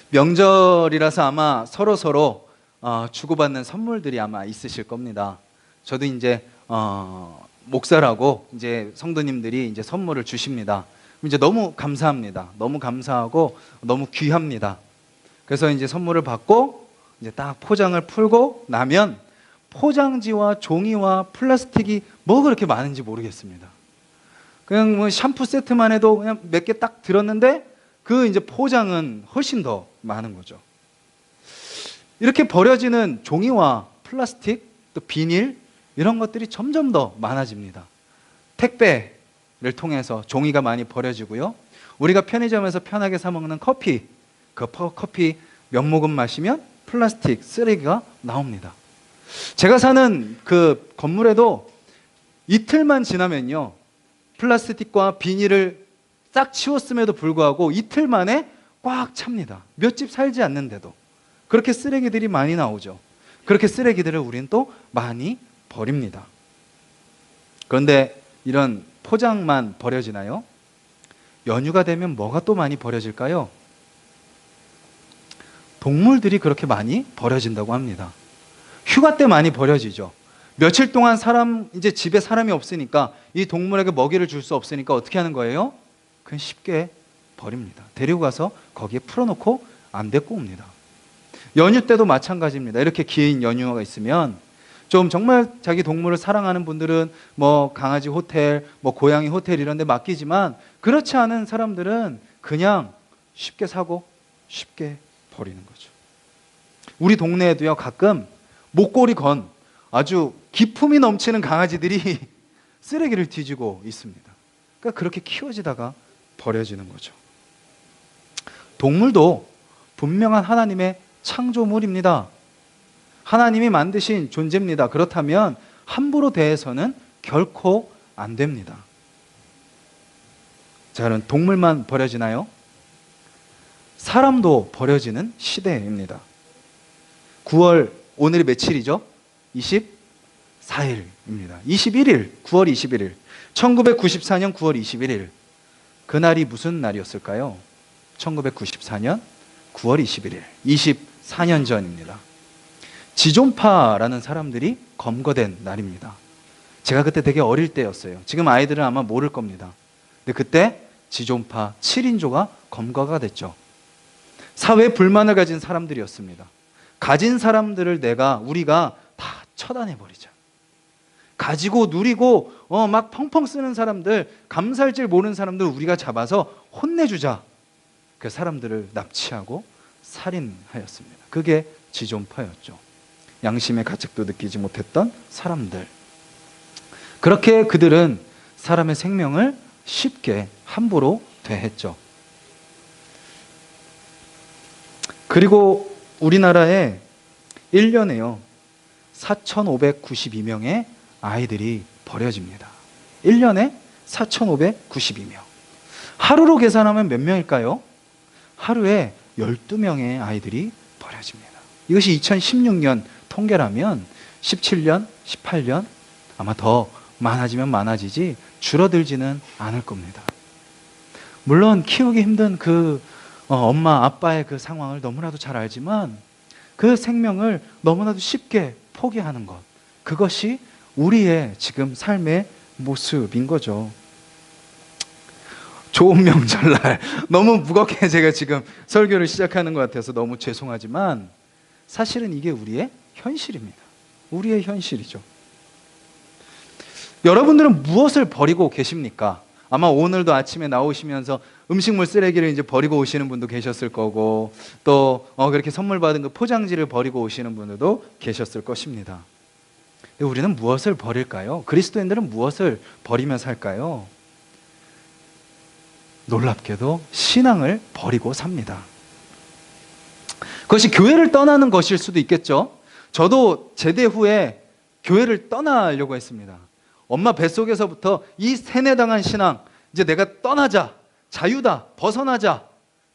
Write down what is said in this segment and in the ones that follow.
명절이라서 아마 서로 주고받는 선물들이 아마 있으실 겁니다. 저도 이제 목사라고 이제 성도님들이 이제 선물을 주십니다. 이제 너무 감사합니다. 너무 감사하고 너무 귀합니다. 그래서 이제 선물을 받고 이제 딱 포장을 풀고 나면 포장지와 종이와 플라스틱이 뭐 그렇게 많은지 모르겠습니다. 그냥 뭐 샴푸 세트만 해도 그냥 몇 개 딱 들었는데 그 이제 포장은 훨씬 더 많은 거죠. 이렇게 버려지는 종이와 플라스틱, 또 비닐 이런 것들이 점점 더 많아집니다. 택배를 통해서 종이가 많이 버려지고요. 우리가 편의점에서 편하게 사 먹는 커피, 그 커피 몇 모금 마시면 플라스틱 쓰레기가 나옵니다. 제가 사는 그 건물에도 이틀만 지나면요, 플라스틱과 비닐을 싹 치웠음에도 불구하고 이틀 만에 꽉 찹니다. 몇 집 살지 않는데도. 그렇게 쓰레기들이 많이 나오죠. 그렇게 쓰레기들을 우리는 또 많이 버립니다. 그런데 이런 포장만 버려지나요? 연휴가 되면 뭐가 또 많이 버려질까요? 동물들이 그렇게 많이 버려진다고 합니다. 휴가 때 많이 버려지죠. 며칠 동안 이제 집에 사람이 없으니까 이 동물에게 먹이를 줄 수 없으니까 어떻게 하는 거예요? 그냥 쉽게 버립니다. 데리고 가서 거기에 풀어놓고 안 데리고 옵니다. 연휴 때도 마찬가지입니다. 이렇게 긴 연휴가 있으면 좀 정말 자기 동물을 사랑하는 분들은 뭐 강아지 호텔, 뭐 고양이 호텔 이런 데 맡기지만 그렇지 않은 사람들은 그냥 쉽게 사고 쉽게 버리는 거죠. 우리 동네에도요, 가끔 목걸이 건 아주 기품이 넘치는 강아지들이 쓰레기를 뒤지고 있습니다. 그러니까 그렇게 키워지다가 버려지는 거죠. 동물도 분명한 하나님의 창조물입니다. 하나님이 만드신 존재입니다. 그렇다면 함부로 대해서는 결코 안 됩니다. 자, 그럼 동물만 버려지나요? 사람도 버려지는 시대입니다. 9월, 오늘이 며칠이죠? 24일입니다. 21일, 9월 21일. 1994년 9월 21일. 그날이 무슨 날이었을까요? 1994년 9월 21일. 24년 전입니다. 지존파라는 사람들이 검거된 날입니다. 제가 그때 되게 어릴 때였어요. 지금 아이들은 아마 모를 겁니다. 근데 그때 지존파 7인조가 검거가 됐죠. 사회 불만을 가진 사람들이었습니다. 가진 사람들을 우리가 다 처단해버리자. 가지고 누리고 막 펑펑 쓰는 사람들, 감사할 줄 모르는 사람들 우리가 잡아서 혼내주자. 그 사람들을 납치하고 살인하였습니다. 그게 지존파였죠. 양심의 가책도 느끼지 못했던 사람들. 그렇게 그들은 사람의 생명을 쉽게 함부로 대했죠. 그리고 우리나라에 1년에요 4,592명의 아이들이 버려집니다. 1년에 4,592명. 하루로 계산하면 몇 명일까요? 하루에 12명의 아이들이 버려집니다. 이것이 2016년 통계라면 17년, 18년 아마 더 많아지면 많아지지 줄어들지는 않을 겁니다. 물론 키우기 힘든 그 엄마, 아빠의 그 상황을 너무나도 잘 알지만 그 생명을 너무나도 쉽게 포기하는 것, 그것이 우리의 지금 삶의 모습인 거죠. 좋은 명절날 너무 무겁게 제가 지금 설교를 시작하는 것 같아서 너무 죄송하지만 사실은 이게 우리의 현실입니다. 우리의 현실이죠. 여러분들은 무엇을 버리고 계십니까? 아마 오늘도 아침에 나오시면서 음식물 쓰레기를 이제 버리고 오시는 분도 계셨을 거고, 또 그렇게 선물 받은 그 포장지를 버리고 오시는 분들도 계셨을 것입니다. 근데 우리는 무엇을 버릴까요? 그리스도인들은 무엇을 버리며 살까요? 놀랍게도 신앙을 버리고 삽니다. 그것이 교회를 떠나는 것일 수도 있겠죠. 저도 제대 후에 교회를 떠나려고 했습니다. 엄마 뱃속에서부터 이 세뇌당한 신앙, 이제 내가 떠나자, 자유다, 벗어나자,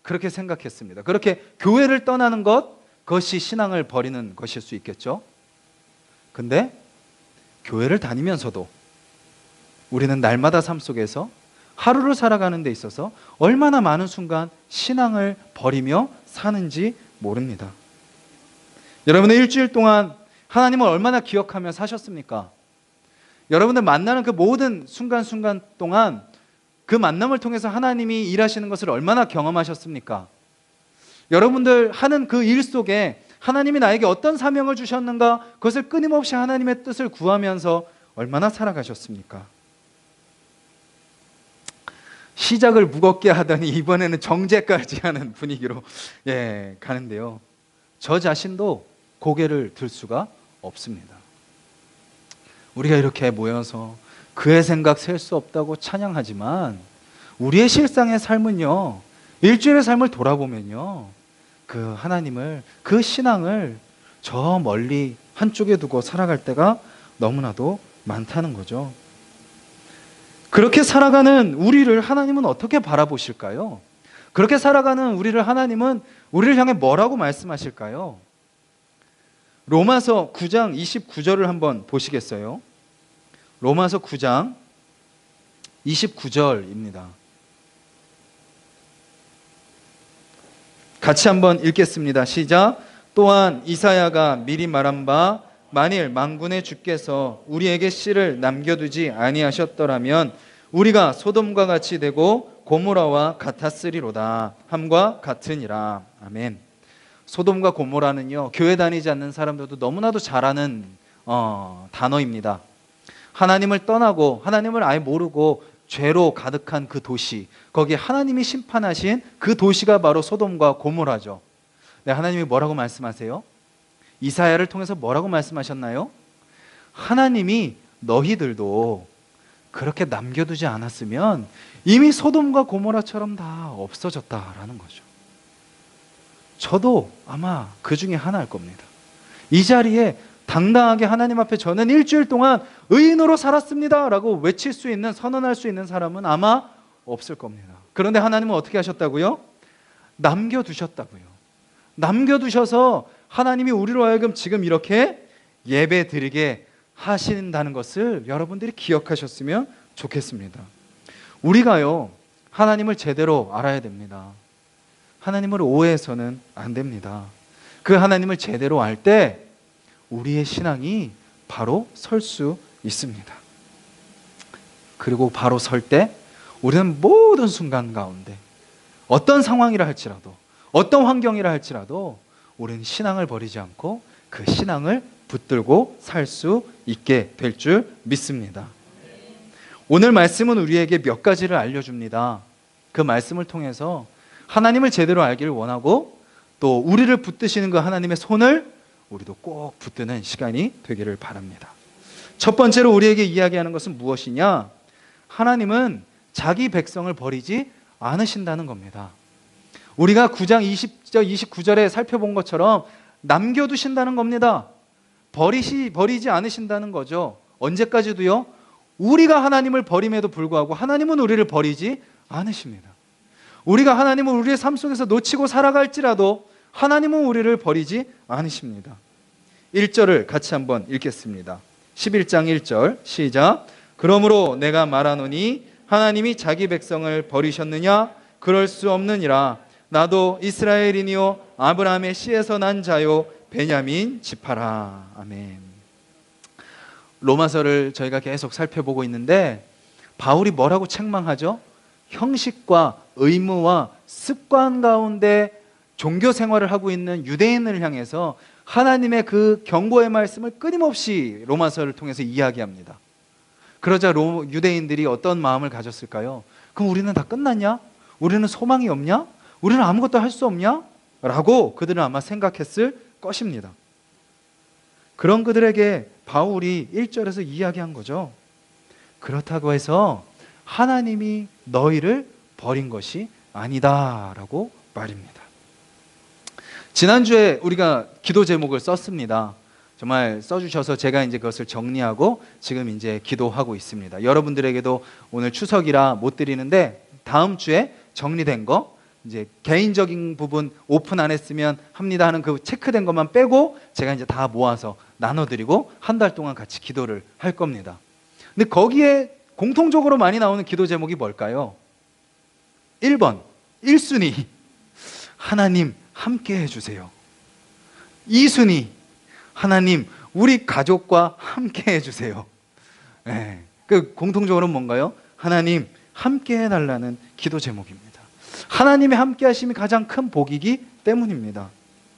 그렇게 생각했습니다. 그렇게 교회를 떠나는 것, 그것이 신앙을 버리는 것일 수 있겠죠. 근데 교회를 다니면서도 우리는 날마다 삶 속에서 하루를 살아가는 데 있어서 얼마나 많은 순간 신앙을 버리며 사는지 모릅니다. 여러분의 일주일 동안 하나님을 얼마나 기억하며 사셨습니까? 여러분들 만나는 그 모든 순간순간 동안 그 만남을 통해서 하나님이 일하시는 것을 얼마나 경험하셨습니까? 여러분들 하는 그 일 속에 하나님이 나에게 어떤 사명을 주셨는가, 그것을 끊임없이 하나님의 뜻을 구하면서 얼마나 살아가셨습니까? 시작을 무겁게 하더니 이번에는 정죄까지 하는 분위기로 가는데요. 저 자신도 고개를 들 수가 없습니다. 우리가 이렇게 모여서 그의 생각 셀 수 없다고 찬양하지만 우리의 실상의 삶은요, 일주일의 삶을 돌아보면요, 그 하나님을, 그 신앙을 저 멀리 한쪽에 두고 살아갈 때가 너무나도 많다는 거죠. 그렇게 살아가는 우리를 하나님은 어떻게 바라보실까요? 그렇게 살아가는 우리를 하나님은 우리를 향해 뭐라고 말씀하실까요? 로마서 9장 29절을 한번 보시겠어요? 로마서 9장 29절입니다. 같이 한번 읽겠습니다. 시작. 또한 이사야가 미리 말한 바 만일 만군의 주께서 우리에게 씨를 남겨두지 아니하셨더라면 우리가 소돔과 같이 되고 고모라와 같았으리로다 함과 같으니라. 아멘. 소돔과 고모라는요, 교회 다니지 않는 사람들도 너무나도 잘 아는 단어입니다. 하나님을 떠나고 하나님을 아예 모르고 죄로 가득한 그 도시, 거기에 하나님이 심판하신 그 도시가 바로 소돔과 고모라죠. 네, 하나님이 뭐라고 말씀하세요? 이사야를 통해서 뭐라고 말씀하셨나요? 하나님이 너희들도 그렇게 남겨두지 않았으면 이미 소돔과 고모라처럼 다 없어졌다라는 거죠. 저도 아마 그 중에 하나일 겁니다. 이 자리에 당당하게 하나님 앞에 저는 일주일 동안 의인으로 살았습니다 라고 외칠 수 있는, 선언할 수 있는 사람은 아마 없을 겁니다. 그런데 하나님은 어떻게 하셨다고요? 남겨두셨다고요. 남겨두셔서 하나님이 우리로 하여금 지금 이렇게 예배 드리게 하신다는 것을 여러분들이 기억하셨으면 좋겠습니다. 우리가요, 하나님을 제대로 알아야 됩니다. 하나님을 오해해서는 안 됩니다. 그 하나님을 제대로 알 때 우리의 신앙이 바로 설 수 있습니다. 그리고 바로 설 때 우리는 모든 순간 가운데 어떤 상황이라 할지라도, 어떤 환경이라 할지라도 우리는 신앙을 버리지 않고 그 신앙을 붙들고 살 수 있게 될 줄 믿습니다. 오늘 말씀은 우리에게 몇 가지를 알려줍니다. 그 말씀을 통해서 하나님을 제대로 알기를 원하고 또 우리를 붙드시는 그 하나님의 손을 우리도 꼭 붙드는 시간이 되기를 바랍니다. 첫 번째로 우리에게 이야기하는 것은 무엇이냐? 하나님은 자기 백성을 버리지 않으신다는 겁니다. 우리가 9장 20절, 29절에 살펴본 것처럼 남겨두신다는 겁니다. 버리지 않으신다는 거죠. 언제까지도요? 우리가 하나님을 버림에도 불구하고 하나님은 우리를 버리지 않으십니다. 우리가 하나님을 우리의 삶 속에서 놓치고 살아갈지라도 하나님은 우리를 버리지 않으십니다. 1절을 같이 한번 읽겠습니다. 11장 1절 시작. 그러므로 내가 말하노니 하나님이 자기 백성을 버리셨느냐? 그럴 수 없느니라. 나도 이스라엘이니요 아브라함의 씨에서 난 자요 베냐민 지파라. 아멘. 로마서를 저희가 계속 살펴보고 있는데 바울이 뭐라고 책망하죠? 형식과 의무와 습관 가운데 종교 생활을 하고 있는 유대인을 향해서 하나님의 그 경고의 말씀을 끊임없이 로마서를 통해서 이야기합니다. 그러자 유대인들이 어떤 마음을 가졌을까요? 그럼 우리는 다 끝났냐? 우리는 소망이 없냐? 우리는 아무것도 할 수 없냐? 라고 그들은 아마 생각했을 것입니다. 그런 그들에게 바울이 1절에서 이야기한 거죠. 그렇다고 해서 하나님이 너희를 버린 것이 아니다 라고 말입니다. 지난주에 우리가 기도 제목을 썼습니다. 정말 써주셔서 제가 이제 그것을 정리하고 지금 이제 기도하고 있습니다. 여러분들에게도 오늘 추석이라 못 드리는데 다음 주에 정리된 거, 이제 개인적인 부분 오픈 안 했으면 합니다 하는 그 체크된 것만 빼고 제가 이제 다 모아서 나눠드리고 한 달 동안 같이 기도를 할 겁니다. 근데 거기에 공통적으로 많이 나오는 기도 제목이 뭘까요? 1번 1순위 하나님 함께 해주세요. 2순위, 하나님 우리 가족과 함께 해주세요. 네. 그 공통적으로는 뭔가요? 하나님 함께 해달라는 기도 제목입니다. 하나님의 함께 하심이 가장 큰 복이기 때문입니다.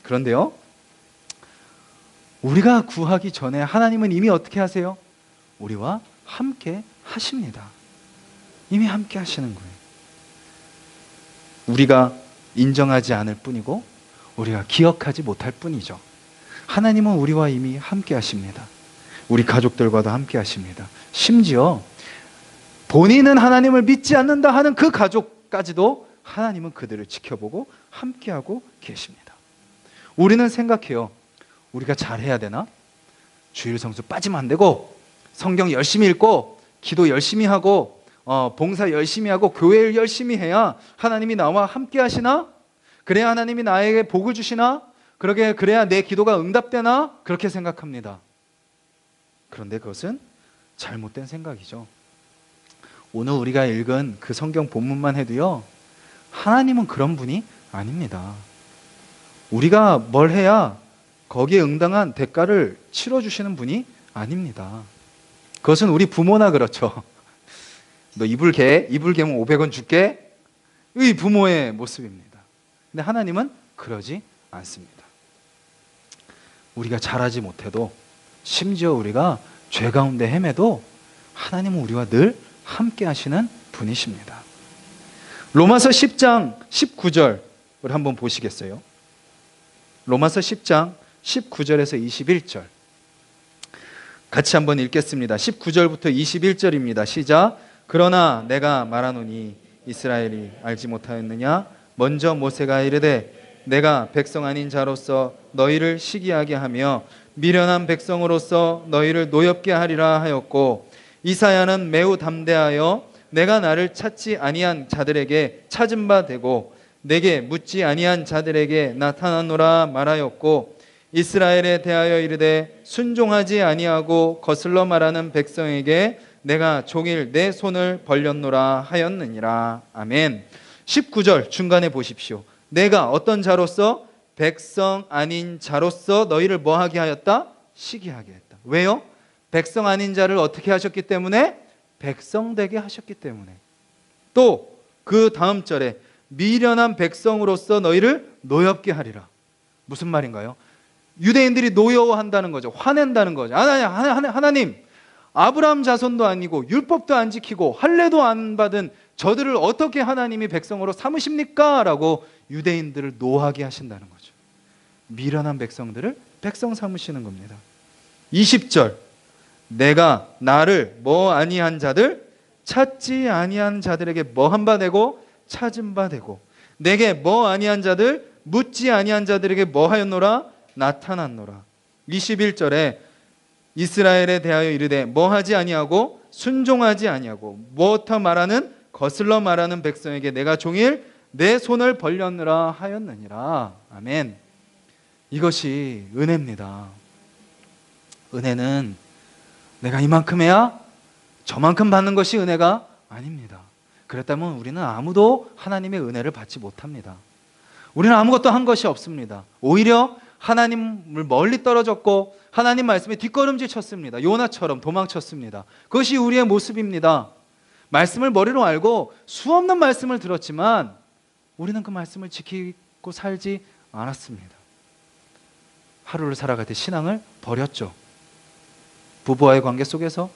그런데요, 우리가 구하기 전에 하나님은 이미 어떻게 하세요? 우리와 함께 하십니다. 이미 함께 하시는 거예요. 우리가 인정하지 않을 뿐이고 우리가 기억하지 못할 뿐이죠. 하나님은 우리와 이미 함께 하십니다. 우리 가족들과도 함께 하십니다. 심지어 본인은 하나님을 믿지 않는다 하는 그 가족까지도 하나님은 그들을 지켜보고 함께하고 계십니다. 우리는 생각해요. 우리가 잘해야 되나? 주일 성수 빠지면 안 되고, 성경 열심히 읽고, 기도 열심히 하고, 봉사 열심히 하고, 교회를 열심히 해야 하나님이 나와 함께 하시나? 그래야 하나님이 나에게 복을 주시나? 그래야 내 기도가 응답되나? 그렇게 생각합니다. 그런데 그것은 잘못된 생각이죠. 오늘 우리가 읽은 그 성경 본문만 해도요, 하나님은 그런 분이 아닙니다. 우리가 뭘 해야 거기에 응당한 대가를 치러주시는 분이 아닙니다. 그것은 우리 부모나 그렇죠. 너 이불 개면 500원 줄게. 이 부모의 모습입니다. 근데 하나님은 그러지 않습니다. 우리가 잘하지 못해도, 심지어 우리가 죄 가운데 헤매도 하나님은 우리와 늘 함께 하시는 분이십니다. 로마서 10장 19절을 한번 보시겠어요? 로마서 10장 19절에서 21절 같이 한번 읽겠습니다. 19절부터 21절입니다. 시작. 그러나 내가 말하노니 이스라엘이 알지 못하였느냐? 먼저 모세가 이르되 내가 백성 아닌 자로서 너희를 시기하게 하며 미련한 백성으로서 너희를 노엽게 하리라 하였고, 이사야는 매우 담대하여 내가 나를 찾지 아니한 자들에게 찾은 바 되고 내게 묻지 아니한 자들에게 나타나노라 말하였고, 이스라엘에 대하여 이르되 순종하지 아니하고 거슬러 말하는 백성에게 내가 종일 내 손을 벌렸노라 하였느니라. 아멘. 19절 중간에 보십시오. 내가 어떤 자로서? 백성 아닌 자로서 너희를 뭐하게 하였다? 시기하게 했다. 왜요? 백성 아닌 자를 어떻게 하셨기 때문에? 백성 되게 하셨기 때문에. 또 그 다음 절에 미련한 백성으로서 너희를 노엽게 하리라. 무슨 말인가요? 유대인들이 노여워한다는 거죠. 화낸다는 거죠. 하나님, 아브라함 자손도 아니고 율법도 안 지키고 할례도 안 받은 저들을 어떻게 하나님이 백성으로 삼으십니까? 라고 유대인들을 노하게 하신다는 거죠. 미련한 백성들을 백성 삼으시는 겁니다. 20절, 내가 나를 뭐 아니한 자들, 찾지 아니한 자들에게 뭐한 바 되고 찾은 바 되고, 내게 뭐 아니한 자들, 묻지 아니한 자들에게 뭐 하였노라? 나타났노라. 21절에 이스라엘에 대하여 이르되 뭐 하지 아니하고 순종하지 아니하고 무엇하 말하는 거슬러 말하는 백성에게 내가 종일 내 손을 벌렸느라 하였느니라. 아멘. 이것이 은혜입니다. 은혜는 내가 이만큼 해야 저만큼 받는 것이 은혜가 아닙니다. 그랬다면 우리는 아무도 하나님의 은혜를 받지 못합니다. 우리는 아무것도 한 것이 없습니다. 오히려 하나님을 멀리 떨어졌고 하나님 말씀에 뒷걸음질 쳤습니다. 요나처럼 도망쳤습니다. 그것이 우리의 모습입니다. 말씀을 머리로 알고 수없는 말씀을 들었지만 우리는 그 말씀을 지키고 살지 않았습니다. 하루를 살아갈 때 신앙을 버렸죠. 부부와의 관계 속에서,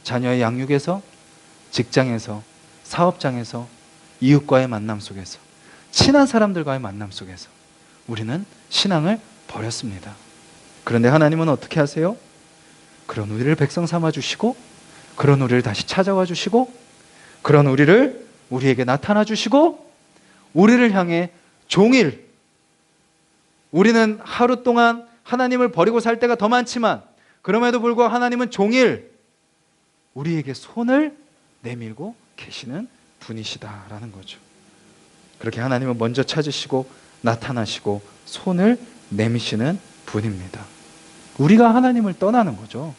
자녀의 양육에서, 직장에서, 사업장에서, 이웃과의 만남 속에서, 친한 사람들과의 만남 속에서 우리는 신앙을 버렸습니다. 그런데 하나님은 어떻게 하세요? 그런 우리를 백성 삼아 주시고, 그런 우리를 다시 찾아와 주시고, 그런 우리를 우리에게 나타나 주시고, 우리를 향해 종일, 우리는 하루 동안 하나님을 버리고 살 때가 더 많지만 그럼에도 불구하고 하나님은 종일 우리에게 손을 내밀고 계시는 분이시다라는 거죠. 그렇게 하나님은 먼저 찾으시고 나타나시고 손을 내미시는 분입니다. 우리가 하나님을 떠나는 거죠.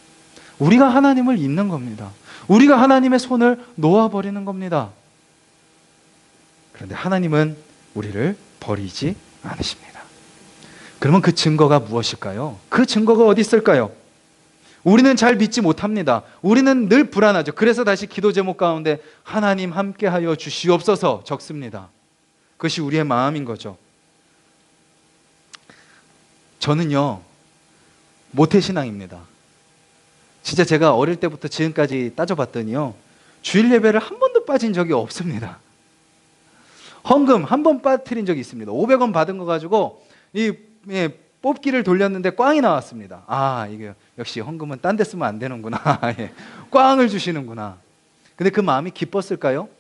우리가 하나님을 잊는 겁니다. 우리가 하나님의 손을 놓아버리는 겁니다. 그런데 하나님은 우리를 버리지 않으십니다. 그러면 그 증거가 무엇일까요? 그 증거가 어디 있을까요? 우리는 잘 믿지 못합니다. 우리는 늘 불안하죠. 그래서 다시 기도 제목 가운데 하나님 함께하여 주시옵소서 적습니다. 그것이 우리의 마음인 거죠. 저는요, 모태신앙입니다. 진짜 제가 어릴 때부터 지금까지 따져봤더니요, 주일 예배를 한 번도 빠진 적이 없습니다. 헌금 한 번 빠뜨린 적이 있습니다. 500원 받은 거 가지고 뽑기를 돌렸는데 꽝이 나왔습니다. 아, 이게 역시 헌금은 딴 데 쓰면 안 되는구나. 예. 꽝을 주시는구나. 근데 그 마음이 기뻤을까요?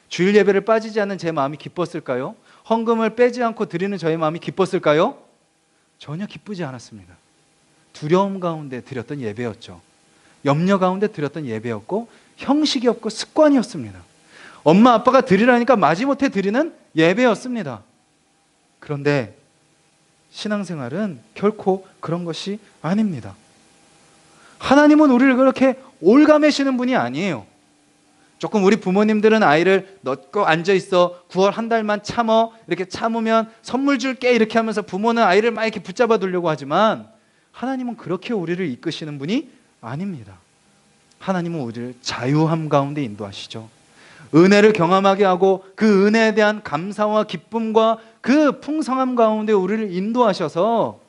주일 예배를 빠지지 않는 제 마음이 기뻤을까요? 헌금을 빼지 않고 드리는 저의 마음이 기뻤을까요? 전혀 기쁘지 않았습니다. 두려움 가운데 드렸던 예배였죠. 염려 가운데 드렸던 예배였고 형식이었고 습관이었습니다. 엄마 아빠가 드리라니까 마지못해 드리는 예배였습니다. 그런데 신앙생활은 결코 그런 것이 아닙니다. 하나님은 우리를 그렇게 올가매시는 분이 아니에요. 조금 우리 부모님들은 아이를 넣고 앉아있어 9월 한 달만 참어, 이렇게 참으면 선물 줄게 이렇게 하면서 부모는 아이를 막 이렇게 붙잡아 두려고 하지만 하나님은 그렇게 우리를 이끄시는 분이 아닙니다. 하나님은 우리를 자유함 가운데 인도하시죠. 은혜를 경험하게 하고 그 은혜에 대한 감사와 기쁨과 그 풍성함 가운데 우리를 인도하셔서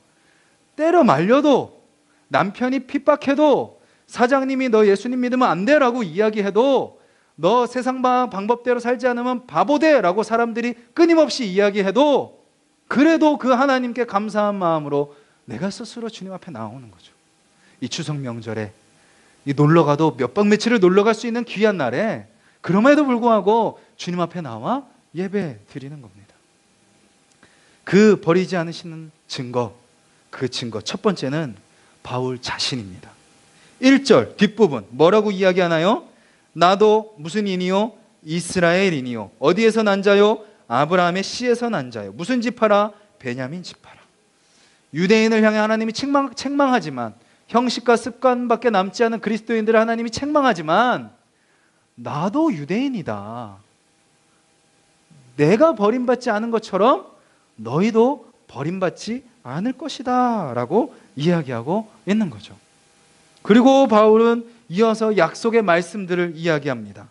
때려 말려도, 남편이 핍박해도, 사장님이 너 예수님 믿으면 안 돼 라고 이야기해도, 너 세상 방법대로 살지 않으면 바보돼 라고 사람들이 끊임없이 이야기해도, 그래도 그 하나님께 감사한 마음으로 내가 스스로 주님 앞에 나오는 거죠. 이 추석 명절에 이 놀러가도 몇 박 며칠을 놀러갈 수 있는 귀한 날에 그럼에도 불구하고 주님 앞에 나와 예배 드리는 겁니다. 그 버리지 않으시는 증거, 그 증거 첫 번째는 바울 자신입니다. 1절 뒷부분 뭐라고 이야기하나요? 나도 무슨 이니요? 이스라엘이니요. 어디에서 난 자요? 아브라함의 씨에서 난 자요. 무슨 지파라? 베냐민 지파라. 유대인을 향해 하나님이 책망하지만, 형식과 습관밖에 남지 않은 그리스도인들을 하나님이 책망하지만, 나도 유대인이다. 내가 버림받지 않은 것처럼 너희도 버림받지 않을 것이다 라고 이야기하고 있는 거죠. 그리고 바울은 이어서 약속의 말씀들을 이야기합니다.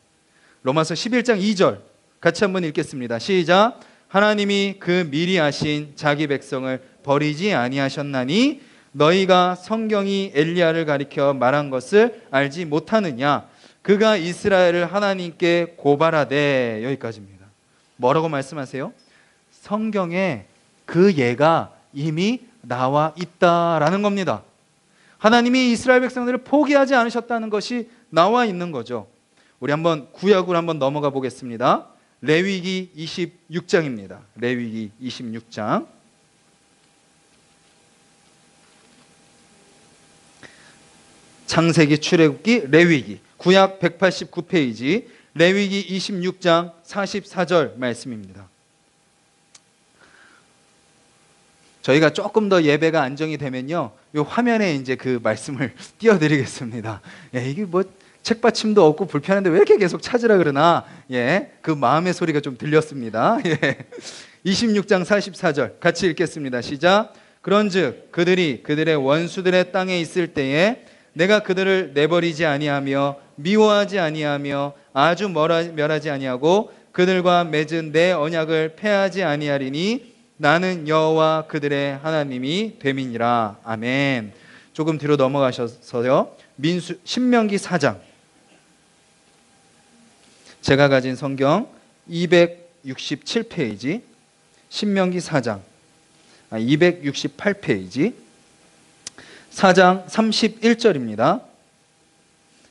로마서 11장 2절 같이 한번 읽겠습니다. 시작. 하나님이 그 미리 하신 자기 백성을 버리지 아니하셨나니 너희가 성경이 엘리야를 가리켜 말한 것을 알지 못하느냐. 그가 이스라엘을 하나님께 고발하되. 여기까지입니다. 뭐라고 말씀하세요? 성경에 그 예가 이미 나와 있다라는 겁니다. 하나님이 이스라엘 백성들을 포기하지 않으셨다는 것이 나와 있는 거죠. 우리 한번 구약으로 한번 넘어가 보겠습니다. 레위기 26장입니다. 레위기 26장. 창세기, 출애굽기, 레위기. 구약 189페이지, 레위기 26장 44절 말씀입니다. 저희가 조금 더 예배가 안정이 되면요, 이 화면에 이제 그 말씀을 띄워드리겠습니다. 예, 이게 뭐 책받침도 없고 불편한데 왜 이렇게 계속 찾으라 그러나, 예, 그 마음의 소리가 좀 들렸습니다. 예. 26장 44절 같이 읽겠습니다. 시작. 그런즉 그들이 그들의 원수들의 땅에 있을 때에 내가 그들을 내버리지 아니하며 미워하지 아니하며 아주 멸하지 아니하고 그들과 맺은 내 언약을 폐하지 아니하리니 나는 여호와 그들의 하나님이 됨이니라. 아멘. 조금 뒤로 넘어가셔서요, 신명기 4장. 제가 가진 성경 267페이지, 신명기 4장 268페이지 4장 31절입니다.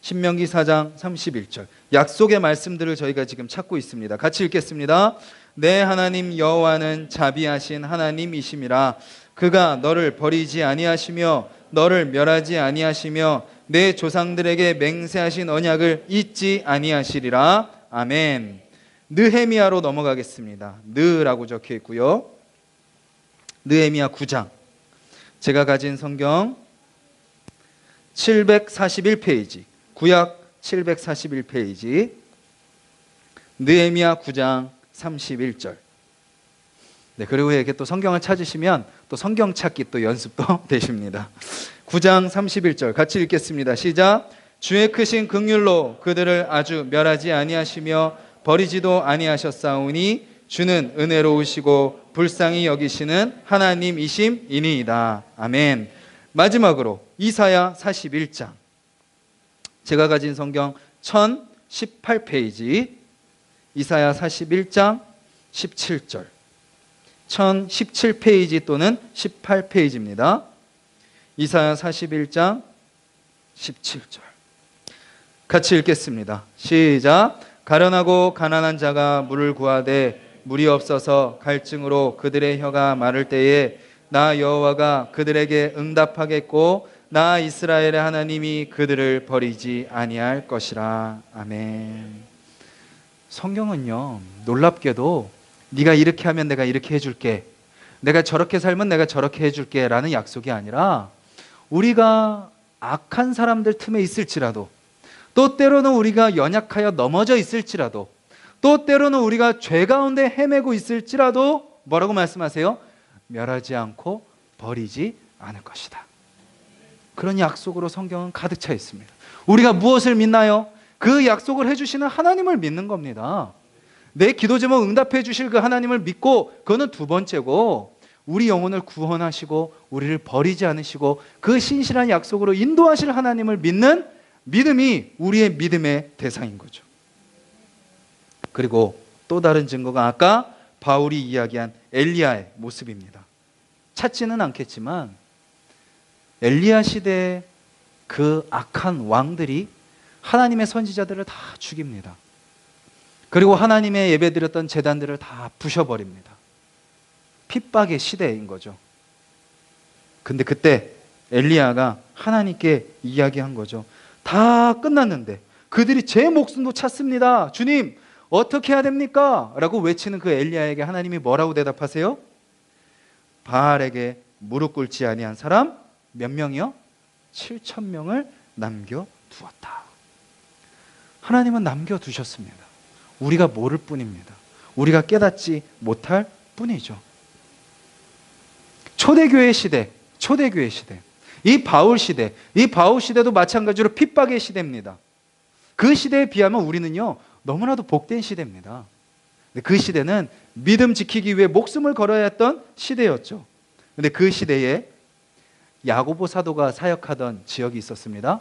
신명기 4장 31절. 약속의 말씀들을 저희가 지금 찾고 있습니다. 같이 읽겠습니다. 내 하나님 여호와는 자비하신 하나님이심이라. 그가 너를 버리지 아니하시며 너를 멸하지 아니하시며 내 조상들에게 맹세하신 언약을 잊지 아니하시리라. 아멘. 느헤미야로 넘어가겠습니다. 느라고 적혀 있고요. 느헤미야 9장. 제가 가진 성경 741페이지, 구약 741페이지, 느헤미야 9장 31절. 네, 그리고 이렇게 또 성경을 찾으시면 또 성경 찾기 또 연습도 되십니다. 9장 31절 같이 읽겠습니다. 시작. 주의 크신 긍휼로 그들을 아주 멸하지 아니하시며 버리지도 아니하셨사오니 주는 은혜로우시고 불쌍히 여기시는 하나님이심이니이다. 아멘. 마지막으로 이사야 41장. 제가 가진 성경 1018페이지 이사야 41장 17절 1017페이지 또는 18페이지입니다. 이사야 41장 17절 같이 읽겠습니다. 시작. 가련하고 가난한 자가 물을 구하되 물이 없어서 갈증으로 그들의 혀가 마를 때에 나 여호와가 그들에게 응답하겠고 나 이스라엘의 하나님이 그들을 버리지 아니할 것이라. 아멘. 성경은요, 놀랍게도 네가 이렇게 하면 내가 이렇게 해줄게, 내가 저렇게 살면 내가 저렇게 해줄게 라는 약속이 아니라 우리가 악한 사람들 틈에 있을지라도, 또 때로는 우리가 연약하여 넘어져 있을지라도, 또 때로는 우리가 죄 가운데 헤매고 있을지라도 뭐라고 말씀하세요? 멸하지 않고 버리지 않을 것이다. 그런 약속으로 성경은 가득 차 있습니다. 우리가 무엇을 믿나요? 그 약속을 해주시는 하나님을 믿는 겁니다. 내 기도 제목 응답해 주실 그 하나님을 믿고, 그거는 두 번째고, 우리 영혼을 구원하시고 우리를 버리지 않으시고 그 신실한 약속으로 인도하실 하나님을 믿는 믿음이 우리의 믿음의 대상인 거죠. 그리고 또 다른 증거가 아까 바울이 이야기한 엘리야의 모습입니다. 찾지는 않겠지만 엘리야 시대의 그 악한 왕들이 하나님의 선지자들을 다 죽입니다. 그리고 하나님의 예배드렸던 제단들을 다 부셔버립니다. 핍박의 시대인 거죠. 근데 그때 엘리야가 하나님께 이야기한 거죠. 다 끝났는데 그들이 제 목숨도 찾습니다. 주님, 어떻게 해야 됩니까? 라고 외치는 그 엘리야에게 하나님이 뭐라고 대답하세요? 바알에게 무릎 꿇지 아니한 사람 몇 명이요? 7,000명을 남겨두었다. 하나님은 남겨두셨습니다. 우리가 모를 뿐입니다. 우리가 깨닫지 못할 뿐이죠. 초대교회 시대, 이 바울 시대도 마찬가지로 핍박의 시대입니다. 그 시대에 비하면 우리는요, 너무나도 복된 시대입니다. 그 시대는 믿음 지키기 위해 목숨을 걸어야 했던 시대였죠. 근데 그 시대에 야고보 사도가 사역하던 지역이 있었습니다.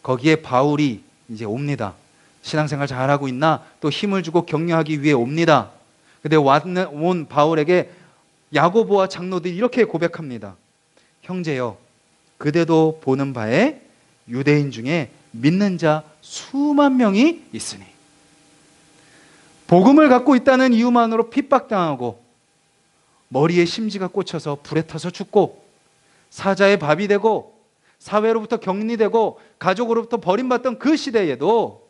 거기에 바울이 이제 옵니다. 신앙생활 잘하고 있나? 또 힘을 주고 격려하기 위해 옵니다. 근데 온 바울에게 야고보와 장로들이 이렇게 고백합니다. 형제여, 그대도 보는 바에 유대인 중에 믿는 자 수만 명이 있으니 복음을 갖고 있다는 이유만으로 핍박당하고 머리에 심지가 꽂혀서 불에 타서 죽고 사자의 밥이 되고 사회로부터 격리되고 가족으로부터 버림받던 그 시대에도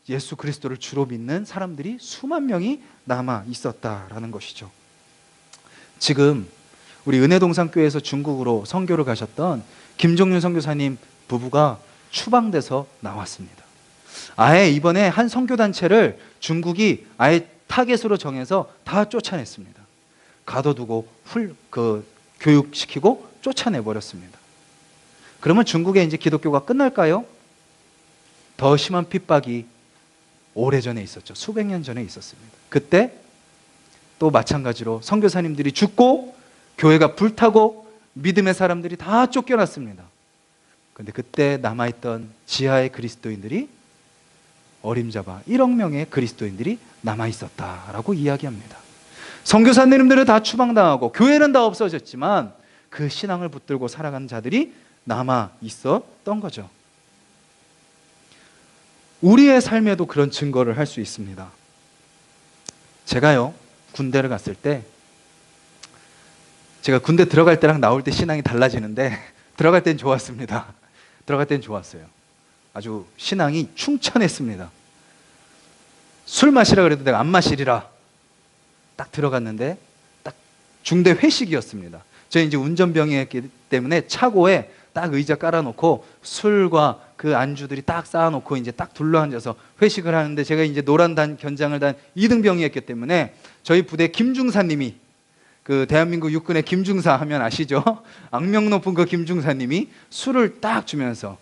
예수 그리스도를 주로 믿는 사람들이 수만 명이 남아 있었다라는 것이죠. 지금 우리 은혜동산교회에서 중국으로 선교를 가셨던 김종윤 선교사님 부부가 추방돼서 나왔습니다. 아예 이번에 한 선교단체를 중국이 아예 타겟으로 정해서 다 쫓아냈습니다. 가둬두고 교육시키고 쫓아내버렸습니다. 그러면 중국에 이제 기독교가 끝날까요? 더 심한 핍박이 오래전에 있었죠. 수백 년 전에 있었습니다. 그때 또 마찬가지로 선교사님들이 죽고 교회가 불타고 믿음의 사람들이 다 쫓겨났습니다. 그런데 그때 남아있던 지하의 그리스도인들이 어림잡아 1억 명의 그리스도인들이 남아있었다라고 이야기합니다. 선교사님들은 다 추방당하고 교회는 다 없어졌지만 그 신앙을 붙들고 살아가는 자들이 남아있었던 거죠. 우리의 삶에도 그런 증거를 할 수 있습니다. 제가요, 군대를 갔을 때, 제가 군대 들어갈 때랑 나올 때 신앙이 달라지는데 들어갈 땐 좋았습니다. 들어갈 땐 좋았어요. 아주 신앙이 충천했습니다. 술 마시라 그래도 내가 안 마시리라. 딱 들어갔는데 딱 중대 회식이었습니다. 저희 이제 운전병이었기 때문에 차고에 딱 의자 깔아놓고 술과 그 안주들이 딱 쌓아놓고 이제 딱 둘러앉아서 회식을 하는데, 제가 이제 노란 견장을 단 이등병이었기 때문에 저희 부대 김중사님이, 그 대한민국 육군의 김중사 하면 아시죠? 악명 높은 그 김중사님이 술을 딱 주면서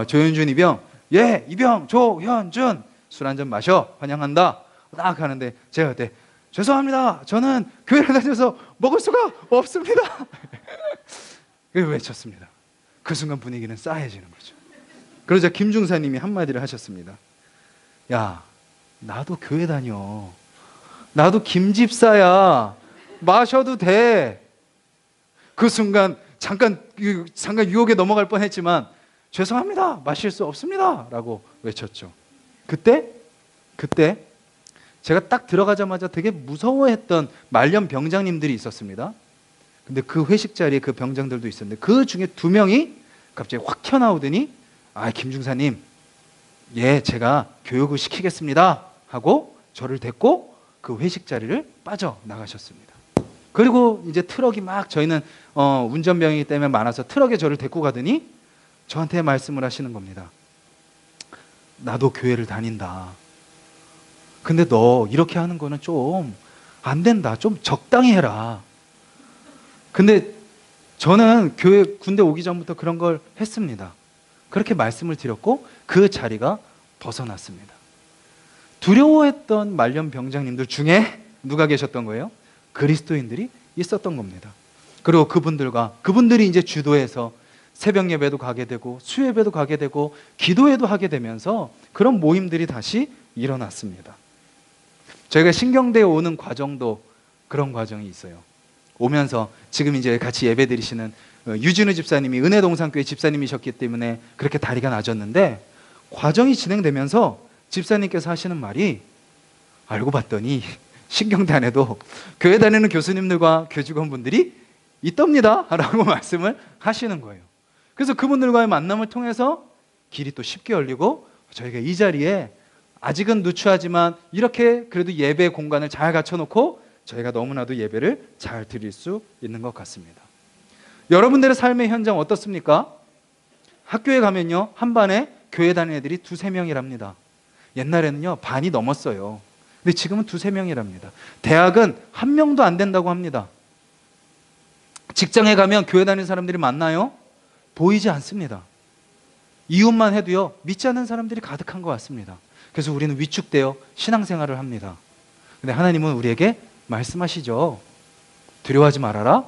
조현준 이병, 예, 이병 조현준 술 한 잔 마셔, 환영한다 딱 하는데, 제가 그때 죄송합니다, 저는 교회를 다녀서 먹을 수가 없습니다. 외쳤습니다. 그 순간 분위기는 싸해지는 거죠. 그러자 김중사님이 한마디를 하셨습니다. 야, 나도 교회 다녀, 나도 김집사야, 마셔도 돼. 그 순간 잠깐 유혹에 넘어갈 뻔했지만, 죄송합니다, 마실 수 없습니다 라고 외쳤죠. 그때 제가 딱 들어가자마자 되게 무서워했던 말년 병장님들이 있었습니다. 근데 그 회식 자리에 그 병장들도 있었는데, 그 중에 2명이 갑자기 확 튀어나오더니, 아, 김중사님, 예, 제가 교육을 시키겠습니다 하고 저를 데리고 그 회식 자리를 빠져나가셨습니다. 그리고 이제 트럭이 막, 저희는 운전병이기 때문에 많아서 트럭에 저를 데리고 가더니 저한테 말씀을 하시는 겁니다. 나도 교회를 다닌다. 근데 너 이렇게 하는 거는 좀 안 된다. 좀 적당히 해라. 근데 저는 군대 오기 전부터 그런 걸 했습니다. 그렇게 말씀을 드렸고 그 자리가 벗어났습니다. 두려워했던 말년 병장님들 중에 누가 계셨던 거예요? 그리스도인들이 있었던 겁니다. 그리고 그분들이 이제 주도해서 새벽 예배도 가게 되고 수예배도 가게 되고 기도회도 하게 되면서 그런 모임들이 다시 일어났습니다. 저희가 신경대에 오는 과정도 그런 과정이 있어요. 오면서 지금 이제 같이 예배 드리시는 유진우 집사님이 은혜동산교회 집사님이셨기 때문에 그렇게 다리가 낮았는데, 과정이 진행되면서 집사님께서 하시는 말이, 알고 봤더니 신경대 안에도 교회 다니는 교수님들과 교직원분들이 있답니다 라고 말씀을 하시는 거예요. 그래서 그분들과의 만남을 통해서 길이 또 쉽게 열리고, 저희가 이 자리에 아직은 누추하지만 이렇게 그래도 예배 공간을 잘 갖춰놓고 저희가 너무나도 예배를 잘 드릴 수 있는 것 같습니다. 여러분들의 삶의 현장 어떻습니까? 학교에 가면요, 한 반에 교회 다니는 애들이 2-3명이랍니다. 옛날에는요 반이 넘었어요. 근데 지금은 2-3명이랍니다. 대학은 1명도 안 된다고 합니다. 직장에 가면 교회 다니는 사람들이 많나요? 보이지 않습니다. 이웃만 해도요 믿지 않는 사람들이 가득한 것 같습니다. 그래서 우리는 위축되어 신앙생활을 합니다. 근데 하나님은 우리에게 말씀하시죠. 두려워하지 말아라.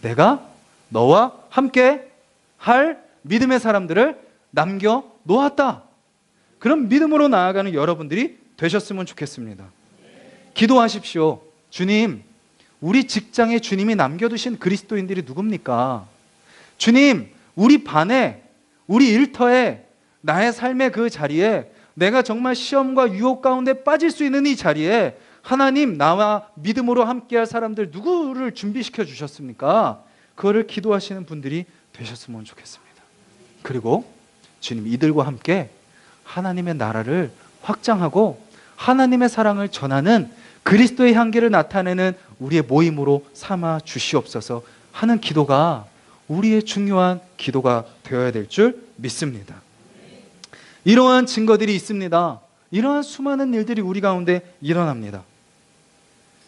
내가 너와 함께 할 믿음의 사람들을 남겨 놓았다. 그런 믿음으로 나아가는 여러분들이 되셨으면 좋겠습니다. 기도하십시오. 주님, 우리 직장에 주님이 남겨두신 그리스도인들이 누굽니까? 주님, 우리 반에, 우리 일터에, 나의 삶의 그 자리에, 내가 정말 시험과 유혹 가운데 빠질 수 있는 이 자리에 하나님, 나와 믿음으로 함께할 사람들 누구를 준비시켜 주셨습니까? 그거를 기도하시는 분들이 되셨으면 좋겠습니다. 그리고 주님, 이들과 함께 하나님의 나라를 확장하고 하나님의 사랑을 전하는 그리스도의 향기를 나타내는 우리의 모임으로 삼아 주시옵소서 하는 기도가 우리의 중요한 기도가 되어야 될 줄 믿습니다. 이러한 증거들이 있습니다. 이러한 수많은 일들이 우리 가운데 일어납니다.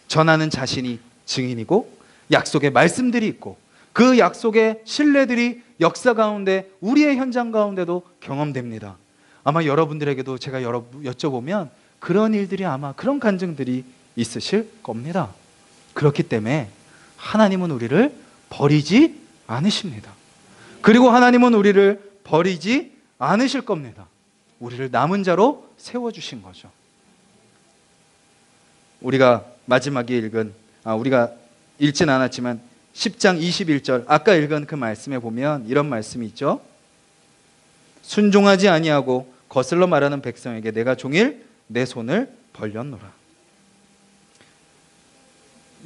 전하는 자신이 증인이고 약속의 말씀들이 있고 그 약속의 신뢰들이 역사 가운데, 우리의 현장 가운데도 경험됩니다. 아마 여러분들에게도 제가 여쭤보면 그런 일들이, 아마 그런 간증들이 있으실 겁니다. 그렇기 때문에 하나님은 우리를 버리지 않으십니다. 그리고 하나님은 우리를 버리지 않으실 겁니다. 우리를 남은 자로 세워주신 거죠. 우리가 마지막에 우리가 읽진 않았지만 10장 21절, 아까 읽은 그 말씀에 보면 이런 말씀이 있죠. 순종하지 아니하고 거슬러 말하는 백성에게 내가 종일 내 손을 벌렸노라.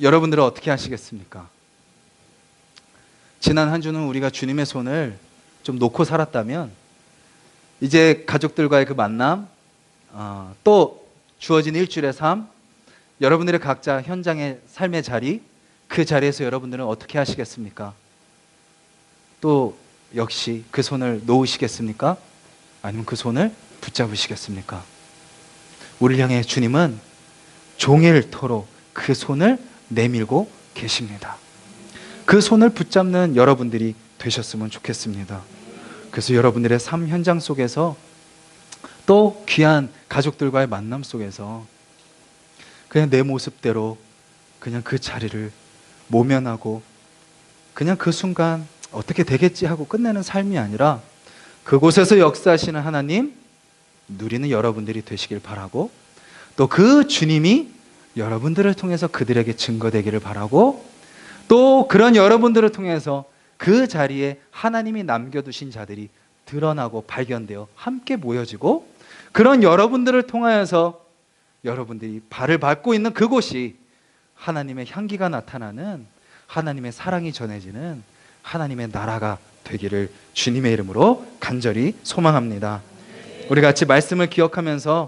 여러분들은 어떻게 하시겠습니까? 지난 한 주는 우리가 주님의 손을 좀 놓고 살았다면, 이제 가족들과의 그 만남, 또 주어진 일주일의 삶, 여러분들의 각자 현장의 삶의 자리, 그 자리에서 여러분들은 어떻게 하시겠습니까? 또 역시 그 손을 놓으시겠습니까? 아니면 그 손을 붙잡으시겠습니까? 우리를 향해 주님은 종일토록 그 손을 내밀고 계십니다. 그 손을 붙잡는 여러분들이 되셨으면 좋겠습니다. 그래서 여러분들의 삶 현장 속에서 또 귀한 가족들과의 만남 속에서 그냥 내 모습대로 그냥 그 자리를 모면하고 그냥 그 순간 어떻게 되겠지 하고 끝내는 삶이 아니라 그곳에서 역사하시는 하나님 누리는 여러분들이 되시길 바라고, 또 그 주님이 여러분들을 통해서 그들에게 증거되기를 바라고, 또 그런 여러분들을 통해서 그 자리에 하나님이 남겨두신 자들이 드러나고 발견되어 함께 모여지고, 그런 여러분들을 통하여서 여러분들이 발을 밟고 있는 그곳이 하나님의 향기가 나타나는, 하나님의 사랑이 전해지는 하나님의 나라가 되기를 주님의 이름으로 간절히 소망합니다. 우리 같이 말씀을 기억하면서